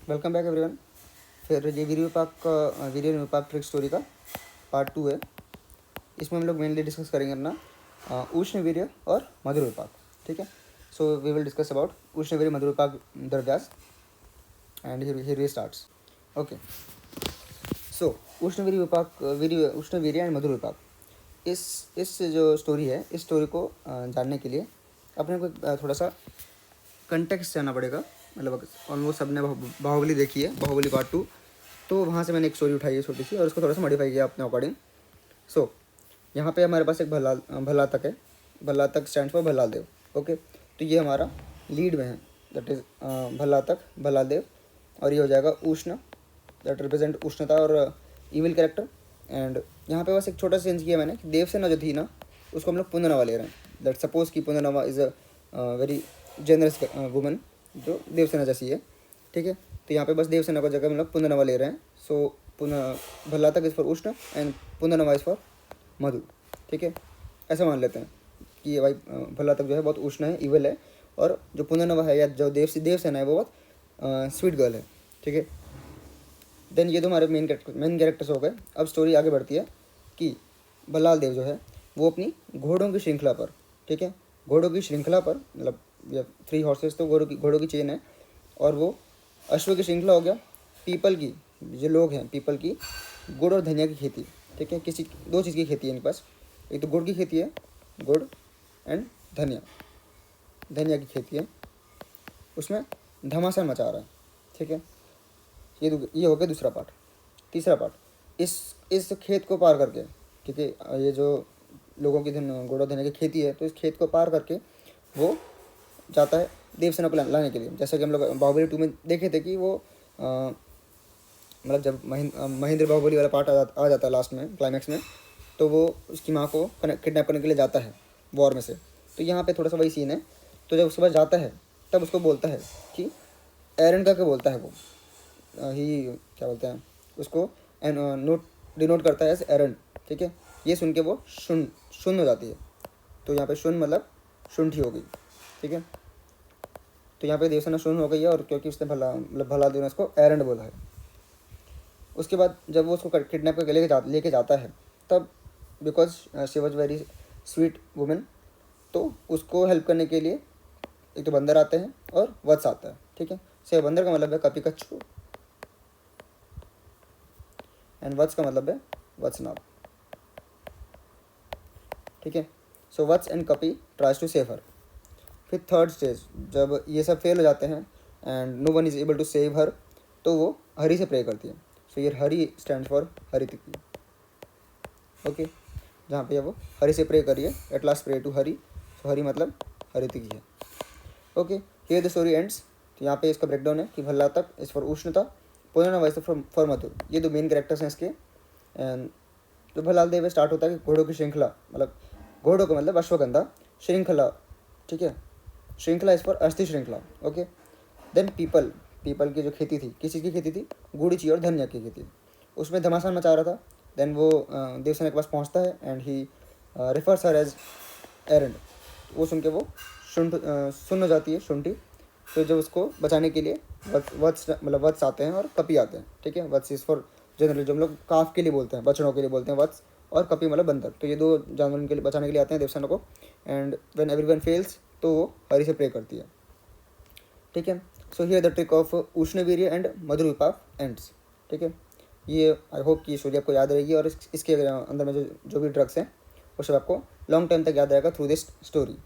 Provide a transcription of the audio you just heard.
Welcome back everyone. फिर ये video विपाक trick story का पार्ट 2 है। इसमें हम लोग मेनली डिस्कस करेंगे अपना उष्ण वीर्य और मधुर विपाक। ठीक है, so we will discuss about ushna virya madhur vipak dravyas and here we starts. Okay, so ushna virya and madhur विपाक, इस जो स्टोरी है, इस स्टोरी को जानने के लिए अपने को थोड़ा सा कंटेक्स्ट जानना पड़ेगा। मतलब ऑलमोस्ट सबने बाहुबली देखी है, बाहुबली पार्ट 2, तो वहाँ से मैंने एक स्टोरी उठाई है छोटी सी और उसको थोड़ा सा मॉडिफाई किया अपने अकॉर्डिंग। सो यहाँ पे हमारे पास एक भल्लातक है। Bhallatak stand for Bhallal Dev. Okay, तो ये हमारा लीड में है, दैट इज़ भल्लातक भल्लाल देव। और ये हो जाएगा उष्ण, दैट रिप्रेजेंट उष्णता और ईविल कैरेक्टर। एंड यहाँ पे बस एक छोटा सा चेंज किया मैंने कि देवसेना जो थी ना, उसको हम लोग पुनर्नवा ले रहे हैं। दैट सपोज कि Punarnava is a very generous woman जो देवसेना जैसी है। ठीक है, तो यहाँ पे बस देवसेना को जगह हम लोग पुनर्नवा ले रहे हैं। सो भल्लातक इज़ फॉर उष्ण एंड पुनर्नवा इज़ फॉर मधु। ठीक है, ऐसा मान लेते हैं कि भाई भल्लातक जो है बहुत उष्ण है, इवल है, और जो पुनर्नवा है या जो देवसेना है वो बहुत स्वीट गर्ल है। ठीक है, देन ये तो हमारे मेन कैरेक्टर्स हो गए। अब स्टोरी आगे बढ़ती है कि भल्लाल देव जो है वो अपनी घोड़ों की श्रृंखला पर, ठीक है, घोड़ों की श्रृंखला पर, मतलब 3 हॉर्सेस तो घोड़ों की चेन है, और वो अश्व की श्रृंखला हो गया, पीपल की, जो लोग हैं पीपल की, गुड़ और धनिया की खेती। ठीक है, किसी 2 चीज़ की खेती है इनके पास। एक तो गुड़ की खेती है, गुड़ एंड धनिया की खेती है, उसमें घमासान मचा रहा है। ठीक है, ये हो गया दूसरा पार्ट। तीसरा पार्ट, इस खेत को पार करके, क्योंकि ये जो लोगों की गुड़ और धनिया की खेती है, तो इस खेत को पार करके वो जाता है देवसेना को लाने के लिए। जैसे कि हम लोग बाहुबली 2 में देखे थे कि वो मतलब जब महेंद्र बाहुबली वाला पार्ट आ जाता है लास्ट में, क्लाइमैक्स में, तो वो उसकी माँ को किडनैप करने के लिए जाता है वॉर में से। तो यहाँ पे थोड़ा सा वही सीन है। तो जब उसके पास जाता है तब उसको बोलता है कि एरन करके बोलता है वो, ही क्या बोलते हैं उसको, नोट डिनोट करता है एज एरन। ठीक है, ये सुन के वो शून्य हो जाती है। तो यहाँ पे शून्य मतलब शुंठी हो गई। ठीक है, तो यहाँ पे देवसेना शून्य हो गई है, और क्योंकि उसने भला देव ने उसको एरंड बोला है। उसके बाद जब वो उसको किडनैप करके लेके जाता है, तब because she was very sweet women, तो उसको हेल्प करने के लिए एक तो बंदर आते हैं और वत्स आता है। ठीक है, से बंदर का मतलब है कपी कच्छू एंड वत्स का मतलब है वत्सनाभ। ठीक है, सो वत्स एंड कपी ट्राइज टू सेव हर। फिर थर्ड स्टेज, जब ये सब फेल हो जाते हैं and no one is able to save her, तो वो हरि से प्रे करती है। सो ये Hari stand for Haritiki. Okay, जहाँ पे वो हरि से प्रे करिए, at last pray to Hari. So Hari मतलब हरितिकी है। Okay, here the story ends. तो यहाँ पे इसका ब्रेकडाउन है कि भल्लातक इज फॉर उष्णता, पुनर्नवा इज फॉर मधुर। ये 2 मेन कैरेक्टर्स हैं इसके। एंड जो भल्लाल देव स्टार्ट होता है कि घोड़ों की श्रृंखला, मतलब घोड़ों का मतलब अश्वगंधा, श्रृंखला। ठीक है, श्रृंखला इज फॉर अस्थि श्रृंखला। ओके, देन पीपल की जो खेती थी, किस चीज़ की खेती थी, गुड़ी और धनिया की खेती, उसमें घमासान मचा रहा था। देन वो देवसेना के पास पहुंचता है and he refers her as Erand. वो सुन के वो सुन हो जाती है, शुंठी। तो जब उसको बचाने के लिए वत्स आते हैं और कपी आते हैं। ठीक है, वत्स इज़ फॉर जनरली जो हम लोग काफ के लिए बोलते हैं, बछड़ों के लिए बोलते हैं वत्स, और कपी मतलब बंदर। तो ये 2 जानवरों के लिए बचाने के लिए आते हैं देवसेना को। एंड व्हेन एवरीवन फेल्स, तो वो हरि से प्रे करती है। ठीक है, so here the trick of ushnavirya and madhur vipak ends. ठीक है, ये आई होप कि स्टोरी आपको याद रहेगी, और इसके अंदर में जो भी ड्रग्स हैं वो सब आपको लॉन्ग टाइम तक याद रहेगा थ्रू दिस स्टोरी।